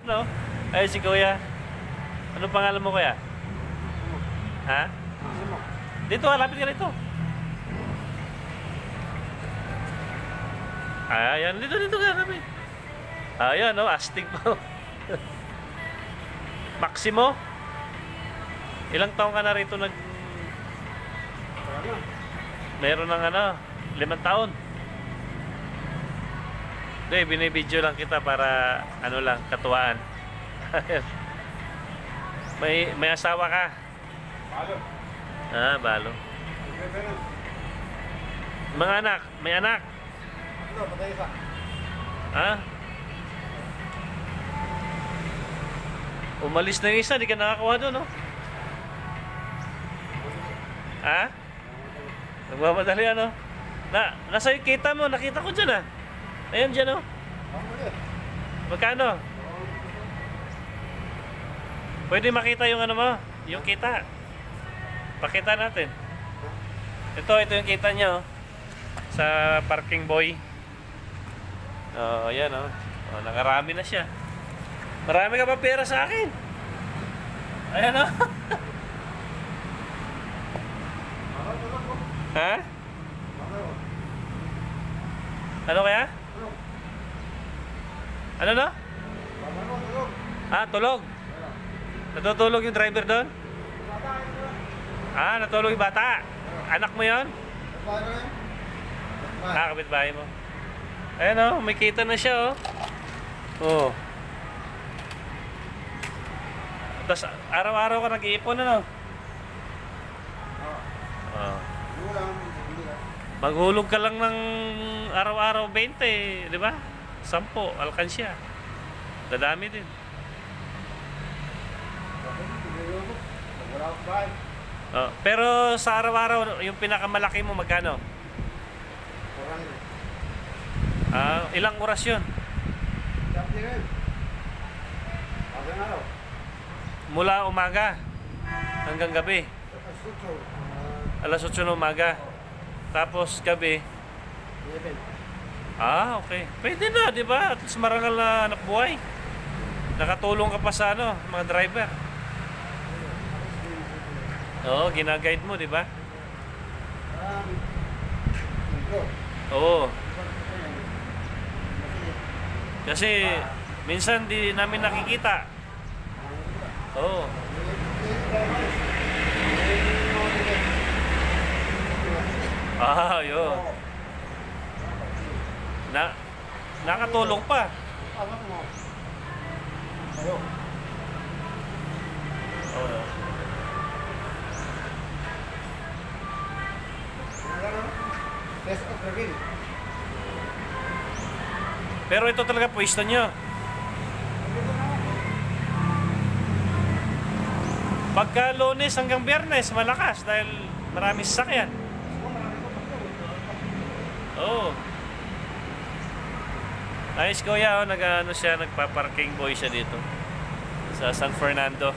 No? Ay, si Kuya. Ano pangalan mo, Kuya? Ha? Dito, lapit ka rito. Ayan, dito ka, lapit. Ayan, no? Astig po. Maximo? Ilang taong ka na rito Meron ng 5 taon. Hindi, binibidyo lang kita para katuwaan. may asawa ka? Balo. Balo. Mga anak, may anak? Patay isa. Umalis na yung isa, di ka nakakuha doon, no? Nagmamadali, ano? Nasa yung kita mo, nakita ko dyan, Ayan dyan, Magkano? Pwede makita yung mo, yung kita. Pakita natin. Ito yung kita nyo, sa parking boy. Ayan, nakarami na siya. Marami ka pa pera sa akin. Ayan, Ha? Ano kaya? Ano na? Tulog. Natutulog yung driver doon? Natulog yung bata. Anak mo yon? Kapitbahay mo. Ayan, may kita na siya, Tapos araw-araw ka nag-iipon, Maghulog ka lang ng araw-araw 20, di ba? 10, alkansya. Dadami din. Pero sa araw-araw, yung pinakamalaki mo, magkano? Ilang oras yun? Mula umaga hanggang gabi. Alas 8 ng umaga. Tapos gabi. Okay. Pwede na, di ba? At least marangal na anak buhay. Nakatulong ka pa sa mga driver. Ginaguide mo, di ba? Oo. Kasi minsan di namin nakikita. Yun. Nakatulong pa. Pero ito talaga pwesto nyo. Pagka Lunes hanggang Biyernes, malakas dahil maraming sasakyan. Nice, Kuya, nagpa-parking boy siya dito sa San Fernando.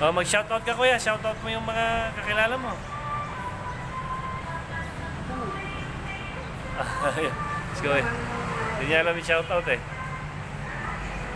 Mag-shoutout ka, Kuya. Shoutout mo yung mga kakilala mo. Let's go, Hindi niya alam yung shoutout,